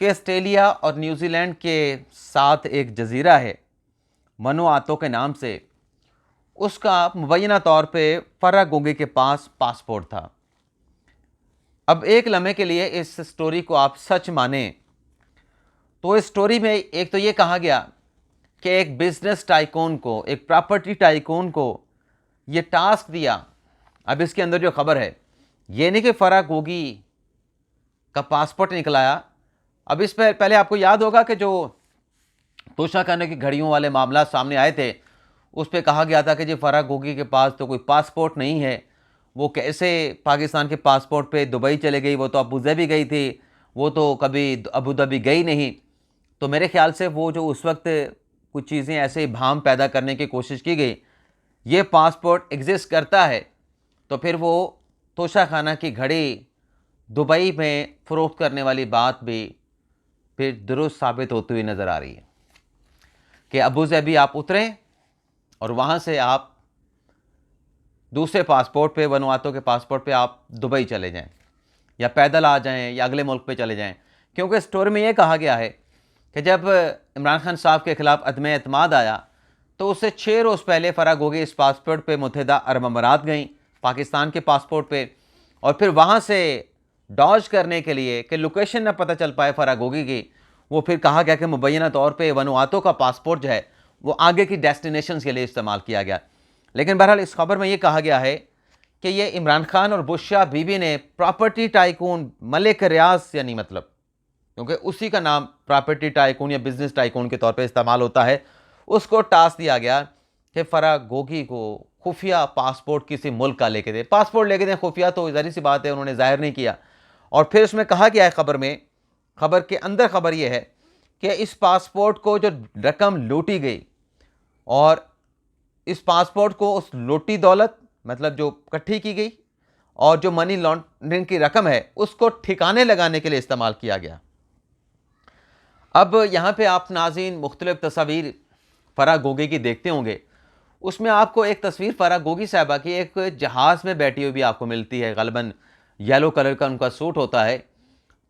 کہ آسٹریلیا اور New Zealand کے ساتھ ایک جزیرہ ہے ونواتو کے نام سے، اس کا مبینہ طور پہ فرا گوگی کے پاس پاسپورٹ تھا۔ اب ایک لمحے کے لیے اس سٹوری کو آپ سچ مانیں تو اس سٹوری میں ایک تو یہ کہا گیا کہ ایک بزنس ٹائکون کو، ایک پراپرٹی ٹائکون کو یہ ٹاسک دیا۔ اب اس کے اندر جو خبر ہے یہ نہیں کہ فرا گوگی کا پاسپورٹ نکلایا۔ اب اس پہ پہلے آپ کو یاد ہوگا کہ جو توشہ خانہ کی گھڑیوں والے معاملات سامنے آئے تھے، اس پہ کہا گیا تھا کہ جی فرا گوگی کے پاس تو کوئی پاسپورٹ نہیں ہے، وہ کیسے پاکستان کے پاسپورٹ پہ دبئی چلے گئی، وہ تو ابو ظبی گئی تھی، وہ تو کبھی ابو ظبی گئی نہیں۔ تو میرے خیال سے وہ جو اس وقت کچھ چیزیں ایسے ابہام پیدا کرنے کی کوشش کی گئی، یہ پاسپورٹ ایگزسٹ کرتا ہے تو پھر وہ توشہ خانہ کی گھڑی دبئی میں فروخت کرنے والی بات بھی پھر درست ثابت ہوتی ہوئی نظر آ رہی ہے کہ ابو ظبی آپ اتریں اور وہاں سے آپ دوسرے پاسپورٹ پہ، ونواتو کے پاسپورٹ پہ آپ دبئی چلے جائیں یا پیدل آ جائیں یا اگلے ملک پہ چلے جائیں، کیونکہ اسٹوری میں یہ کہا گیا ہے کہ جب عمران خان صاحب کے خلاف عدم اعتماد آیا تو اس سے 6 روز پہلے فرا گوگی اس پاسپورٹ پہ متحدہ عرب امارات گئیں، پاکستان کے پاسپورٹ پہ، اور پھر وہاں سے ڈاج کرنے کے لیے کہ لوکیشن نہ پتہ چل پائے فرا گوگی کی، وہ پھر کہا گیا کہ مبینہ طور پہ ونواتو کا پاسپورٹ جو ہے وہ آگے کی ڈیسٹینیشنز کے لیے استعمال کیا گیا۔ لیکن بہرحال اس خبر میں یہ کہا گیا ہے کہ یہ عمران خان اور بش شاہ بیوی نے پراپرٹی ٹائکون ملک ریاض، یعنی مطلب کیونکہ اسی کا نام پراپرٹی ٹائکون یا بزنس ٹائکون کے طور پہ استعمال ہوتا ہے، اس کو ٹاسک دیا گیا کہ فرا گوگی کو خفیہ پاسپورٹ کسی ملک کا لے کے دے، پاسپورٹ لے کے دیں خفیہ، تو ظاہر سی بات ہے انہوں نے ظاہر نہیں کیا۔ اور پھر اس میں کہا گیا ہے خبر کے اندر خبر یہ ہے کہ اس پاسپورٹ کو جو رقم لوٹی گئی اور اس پاسپورٹ کو اس لوٹی دولت مطلب جو اکٹھی کی گئی اور جو منی لانڈرنگ کی رقم ہے اس کو ٹھکانے لگانے کے لیے استعمال کیا گیا۔ اب یہاں پہ آپ ناظرین مختلف تصاویر فرا گوگی کی دیکھتے ہوں گے، اس میں آپ کو ایک تصویر فرا گوگی صاحبہ کی ایک جہاز میں بیٹھی ہوئی بھی آپ کو ملتی ہے، غالباً یلو کلر کا ان کا سوٹ ہوتا ہے۔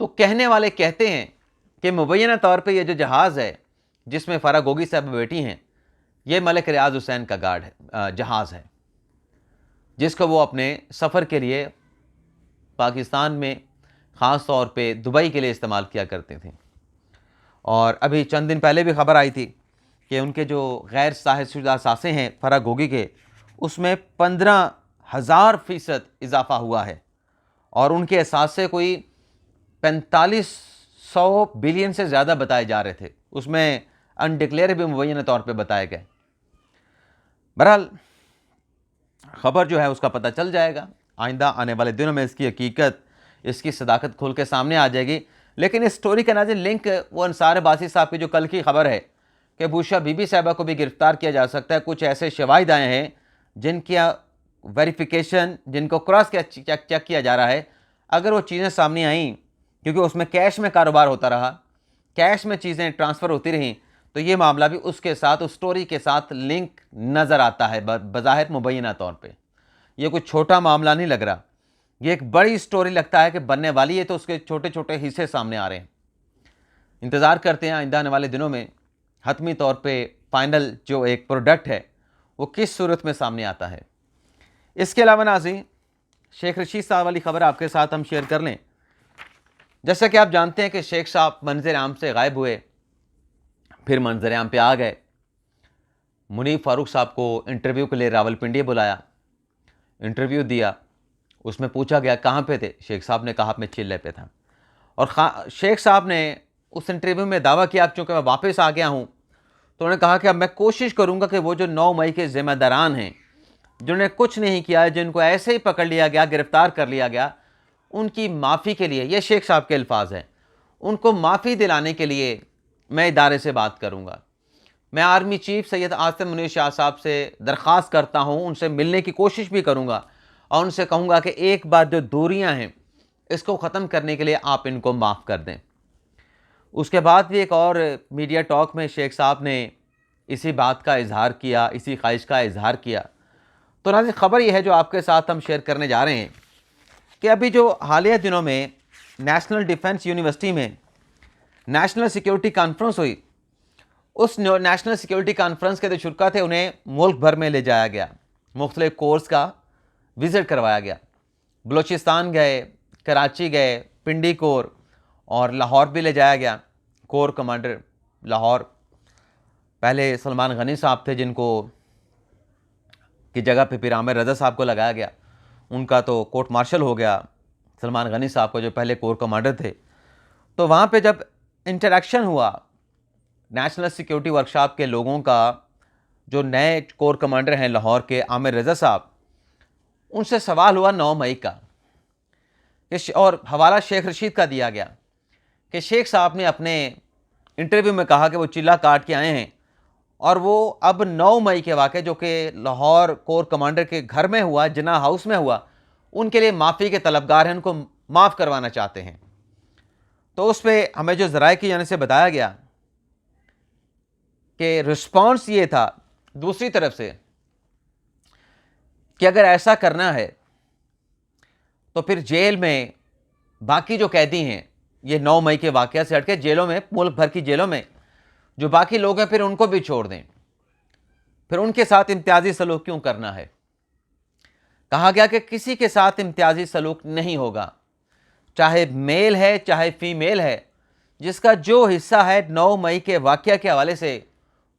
تو کہنے والے کہتے ہیں کہ مبینہ طور پہ یہ جو جہاز ہے جس میں فرا گوگی صاحبہ بیٹھی ہیں، یہ ملک ریاض حسین کا جہاز ہے، جس کو وہ اپنے سفر کے لیے پاکستان میں خاص طور پہ دبئی کے لیے استعمال کیا کرتے تھے۔ اور ابھی چند دن پہلے بھی خبر آئی تھی کہ ان کے جو غیر صاحب شدہ اثاثے ہیں فرا گوگی کے، اس میں 15,000% اضافہ ہوا ہے، اور ان کے اثاثے کوئی 4500 بلین سے زیادہ بتائے جا رہے تھے، اس میں انڈکلیئر بھی مبینہ طور پہ بتائے گئے۔ بہرحال خبر جو ہے اس کا پتہ چل جائے گا، آئندہ آنے والے دنوں میں اس کی حقیقت، اس کی صداقت کھل کے سامنے آ جائے گی۔ لیکن اس سٹوری کا ناظرین لنک وہ انصار عباسی صاحب کی جو کل کی خبر ہے کہ بش شاہ بی بی صاحبہ کو بھی گرفتار کیا جا سکتا ہے، کچھ ایسے شواہد آئے ہیں جن کی ویریفیکیشن، جن کو کراس چیک کیا جا رہا ہے، اگر وہ چیزیں سامنے آئیں، کیونکہ اس میں کیش میں کاروبار ہوتا رہا، کیش میں چیزیں ٹرانسفر ہوتی رہیں، تو یہ معاملہ بھی اس کے ساتھ، اس سٹوری کے ساتھ لنک نظر آتا ہے بظاہر مبینہ طور پہ۔ یہ کوئی چھوٹا معاملہ نہیں لگ رہا، یہ ایک بڑی سٹوری لگتا ہے کہ بننے والی ہے، تو اس کے چھوٹے چھوٹے حصے سامنے آ رہے ہیں۔ انتظار کرتے ہیں آئندہ آنے والے دنوں میں حتمی طور پہ فائنل جو ایک پروڈکٹ ہے وہ کس صورت میں سامنے آتا ہے۔ اس کے علاوہ ناظرین شیخ رشید صاحب والی خبر آپ کے ساتھ ہم شیئر کر لیں۔ جیسا کہ آپ جانتے ہیں کہ شیخ صاحب منظر عام سے غائب ہوئے، پھر منظر عام پہ آ گئے۔ منیب فاروق صاحب کو انٹرویو کے لیے راولپنڈی بلایا، انٹرویو دیا، اس میں پوچھا گیا کہاں پہ تھے، شیخ صاحب نے کہا میں چلے پہ تھا، اور شیخ صاحب نے اس انٹرویو میں دعویٰ کیا چونکہ میں واپس آ گیا ہوں تو انہوں نے کہا کہ اب میں کوشش کروں گا کہ وہ جو 9 مئی کے ذمہ داران ہیں جنہوں نے کچھ نہیں کیا، جن کو ایسے ہی پکڑ لیا گیا، گرفتار کر لیا گیا، ان کی معافی کے لیے، یہ شیخ صاحب کے الفاظ ہیں، ان کو معافی دلانے کے لیے میں ادارے سے بات کروں گا۔ میں آرمی چیف سید عاصم منیر شاہ صاحب سے درخواست کرتا ہوں، ان سے ملنے کی کوشش بھی کروں گا اور ان سے کہوں گا کہ ایک بار جو دوریاں ہیں اس کو ختم کرنے کے لیے آپ ان کو معاف کر دیں۔ اس کے بعد بھی ایک اور میڈیا ٹاک میں شیخ صاحب نے اسی بات کا اظہار کیا، اسی خواہش کا اظہار کیا۔ تو ناظرین خبر یہ ہے جو آپ کے ساتھ ہم شیئر کرنے جا رہے ہیں کہ ابھی جو حالیہ دنوں میں نیشنل ڈیفنس یونیورسٹی میں نیشنل سیکیورٹی کانفرنس ہوئی. اس نیشنل سیکیورٹی کانفرنس کے جو شرکا تھے انہیں ملک بھر میں لے جایا گیا, مختلف کورس کا وزٹ کروایا گیا. بلوچستان گئے, کراچی گئے, پنڈی کور, اور لاہور بھی لے جایا گیا. کور کمانڈر لاہور پہلے سلمان غنی صاحب تھے, جن کو کی جگہ پہ پیر عامر رضا صاحب کو لگایا گیا. ان کا تو کورٹ مارشل ہو گیا سلمان غنی صاحب کو, جو پہلے کور کمانڈر تھے. تو وہاں پہ جب انٹریکشن ہوا نیشنل سیکیورٹی ورکشاپ کے لوگوں کا, جو نئے کور کمانڈر ہیں لاہور کے عامر رضا صاحب, ان سے سوال ہوا 9 مئی کا, اور حوالہ شیخ رشید کا دیا گیا کہ شیخ صاحب نے اپنے انٹرویو میں کہا کہ وہ چلہ کاٹ کے آئے ہیں, اور وہ اب 9 مئی کے واقعے جو کہ لاہور کور کمانڈر کے گھر میں ہوا, جناح ہاؤس میں ہوا, ان کے لیے معافی کے طلبگار ہیں, ان کو معاف کروانا چاہتے ہیں. تو اس پہ ہمیں جو ذرائع کی جانب سے بتایا گیا کہ رسپانس یہ تھا دوسری طرف سے کہ اگر ایسا کرنا ہے تو پھر جیل میں باقی جو قیدی ہیں, یہ 9 مئی کے واقعہ سے ہٹ کے جیلوں میں, ملک بھر کی جیلوں میں جو باقی لوگ ہیں, پھر ان کو بھی چھوڑ دیں. پھر ان کے ساتھ امتیازی سلوک کیوں کرنا ہے؟ کہا گیا کہ کسی کے ساتھ امتیازی سلوک نہیں ہوگا, چاہے میل ہے چاہے فیمیل ہے, جس کا جو حصہ ہے 9 مئی کے واقعہ کے حوالے سے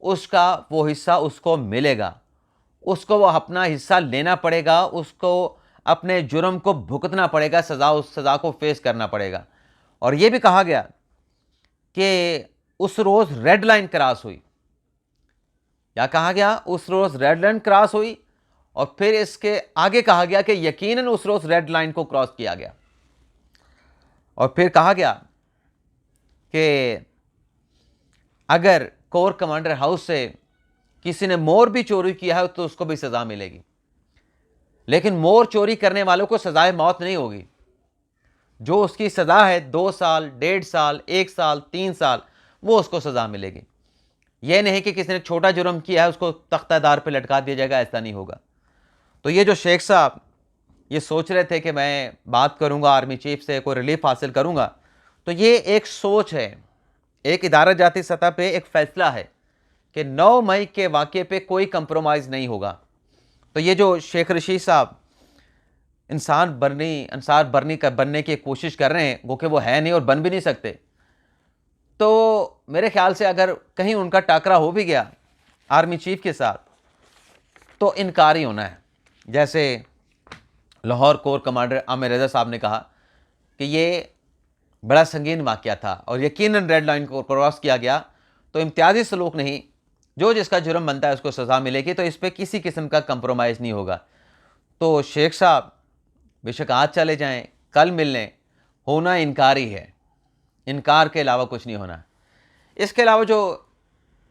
اس کا وہ حصہ اس کو ملے گا, اس کو وہ اپنا حصہ لینا پڑے گا, اس کو اپنے جرم کو بھگتنا پڑے گا, اس سزا کو فیس کرنا پڑے گا. اور یہ بھی کہا گیا کہ اس روز ریڈ لائن کراس ہوئی, یا کہا گیا اس روز ریڈ لائن کراس ہوئی, اور پھر اس کے آگے کہا گیا کہ یقیناً اس روز ریڈ لائن کو کراس کیا گیا. اور پھر کہا گیا کہ اگر کور کمانڈر ہاؤس سے کسی نے مور بھی چوری کیا ہے تو اس کو بھی سزا ملے گی, لیکن مور چوری کرنے والوں کو سزائے موت نہیں ہوگی. جو اس کی سزا ہے 2 سال, 1.5 سال, 1 سال, 3 سال, وہ اس کو سزا ملے گی. یہ نہیں کہ کسی نے چھوٹا جرم کیا ہے اس کو تختہ دار پہ لٹکا دیا جائے گا, ایسا نہیں ہوگا. تو یہ جو شیخ صاحب یہ سوچ رہے تھے کہ میں بات کروں گا آرمی چیف سے, کوئی ریلیف حاصل کروں گا, تو یہ ایک سوچ ہے, ایک ادارہ جاتی سطح پہ ایک فیصلہ ہے کہ 9 مئی کے واقعے پہ کوئی کمپرومائز نہیں ہوگا. تو یہ جو شیخ رشید صاحب انصار برنی کا بننے کی کوشش کر رہے ہیں, وہ کہ وہ ہے نہیں اور بن بھی نہیں سکتے, تو میرے خیال سے اگر کہیں ان کا ٹاکرا ہو بھی گیا آرمی چیف کے ساتھ تو انکار ہی ہونا ہے. جیسے لاہور کور کمانڈر عامر رضا صاحب نے کہا کہ یہ بڑا سنگین واقعہ تھا اور یقیناً ریڈ لائن کو کراس کیا گیا, تو امتیازی سلوک نہیں, جو جس کا جرم بنتا ہے اس کو سزا ملے گی, تو اس پہ کسی قسم کا کمپرومائز نہیں ہوگا. تو شیخ صاحب بے شک آج چلے جائیں, کل ملنے, ہونا انکار ہی ہے, انکار کے علاوہ کچھ نہیں ہونا. اس کے علاوہ جو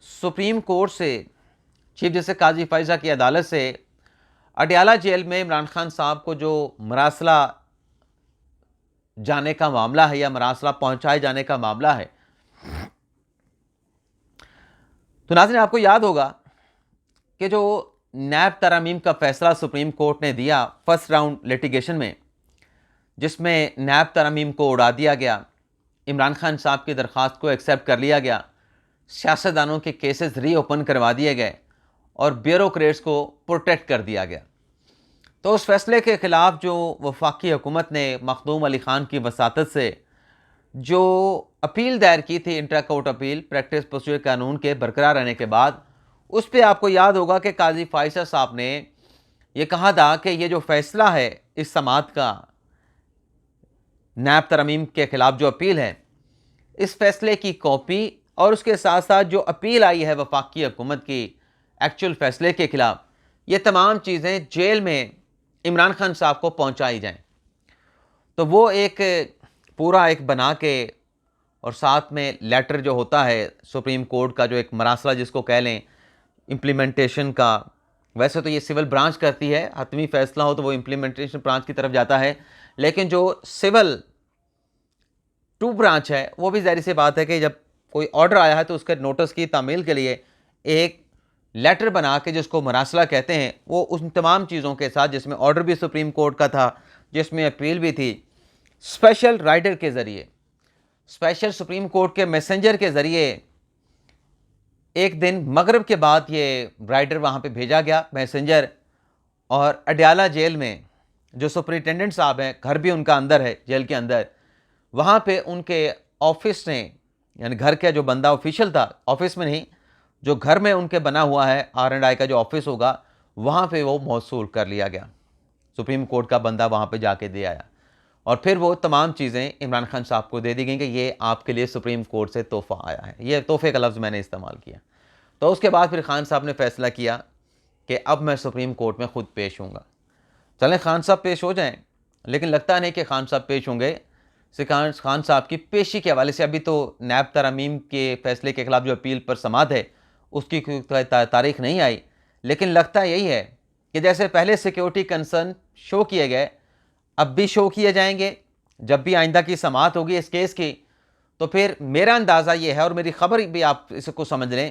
سپریم کورٹ سے چیف جسٹس قاضی فائزہ کی عدالت سے اڈیالہ جیل میں عمران خان صاحب کو جو مراسلہ جانے کا معاملہ ہے یا مراسلہ پہنچائے جانے کا معاملہ ہے, تو ناظرین آپ کو یاد ہوگا کہ جو نیب ترامیم کا فیصلہ سپریم کورٹ نے دیا فرسٹ راؤنڈ لیٹیگیشن میں, جس میں نیب ترامیم کو اڑا دیا گیا, عمران خان صاحب کی درخواست کو ایکسیپٹ کر لیا گیا, سیاستدانوں کے کیسز ری اوپن کروا دیے گئے اور بیوروکریٹس کو پروٹیکٹ کر دیا گیا. تو اس فیصلے کے خلاف جو وفاقی حکومت نے مخدوم علی خان کی وساطت سے جو اپیل دائر کی تھی, intra court appeal practice procedure قانون کے برقرار رہنے کے بعد, اس پہ آپ کو یاد ہوگا کہ قاضی فائزہ صاحب نے یہ کہا تھا کہ یہ جو فیصلہ ہے اس سماعت کا نیب ترمیم کے خلاف جو اپیل ہے, اس فیصلے کی کاپی اور اس کے ساتھ ساتھ جو اپیل آئی ہے وفاقی حکومت کی ایکچوئل فیصلے کے خلاف, یہ تمام چیزیں جیل میں عمران خان صاحب کو پہنچائی جائیں. تو وہ ایک پورا ایک بنا کے, اور ساتھ میں لیٹر جو ہوتا ہے سپریم کورٹ کا جو ایک مراسلہ جس کو کہہ لیں امپلیمنٹیشن کا, ویسے تو یہ سول برانچ کرتی ہے, حتمی فیصلہ ہو تو وہ امپلیمنٹیشن برانچ کی طرف جاتا ہے, لیکن جو سول 2 برانچ ہے وہ بھی ظاہر سی بات ہے کہ جب کوئی آرڈر آیا ہے تو اس کے نوٹس کی تعمیل کے لیے ایک لیٹر بنا کے جس کو مراسلہ کہتے ہیں, وہ ان تمام چیزوں کے ساتھ, جس میں آرڈر بھی سپریم کورٹ کا تھا, جس میں اپیل بھی تھی, اسپیشل رائٹر کے ذریعے اسپیشل سپریم کورٹ کے میسنجر کے ذریعے ایک دن مغرب کے بعد یہ رائڈر وہاں پہ بھیجا گیا میسنجر، اور اڈیالہ جیل میں جو سپرنٹینڈنٹ صاحب ہیں، گھر بھی ان کا اندر ہے جیل کے اندر، وہاں پہ ان کے آفس نے، یعنی گھر کا جو بندہ آفیشل تھا، آفس میں نہیں، جو گھر میں ان کے بنا ہوا ہے R&I کا جو آفس ہوگا، وہاں پہ وہ موصول کر لیا گیا۔ سپریم کورٹ کا بندہ وہاں پہ جا کے دے آیا، اور پھر وہ تمام چیزیں عمران خان صاحب کو دے دی گئیں کہ یہ آپ کے لیے سپریم کورٹ سے تحفہ آیا ہے۔ یہ تحفے کا لفظ میں نے استعمال کیا۔ تو اس کے بعد پھر خان صاحب نے فیصلہ کیا کہ اب میں سپریم کورٹ میں خود پیش ہوں گا۔ چلیں خان صاحب پیش ہو جائیں، لیکن لگتا نہیں کہ خان صاحب پیش ہوں گے۔ خان صاحب کی پیشی کے حوالے سے ابھی تو نیب ترامیم کے فیصلے کے خلاف جو اپیل پر سماعت ہے اس کی کوئی تاریخ نہیں آئی، لیکن لگتا یہی ہے کہ جیسے پہلے سیکیورٹی کنسرن شو کیے گئے، اب بھی شو کیے جائیں گے جب بھی آئندہ کی سماعت ہوگی اس کیس کی۔ تو پھر میرا اندازہ یہ ہے، اور میری خبر بھی آپ اس کو سمجھ لیں،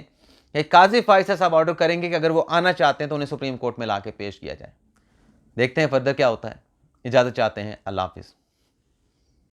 کہ قاضی فائز صاحب آرڈر کریں گے کہ اگر وہ آنا چاہتے ہیں تو انہیں سپریم کورٹ میں لا کے پیش کیا جائے۔ دیکھتے ہیں فردر کیا ہوتا ہے۔ اجازت چاہتے ہیں، اللہ حافظ۔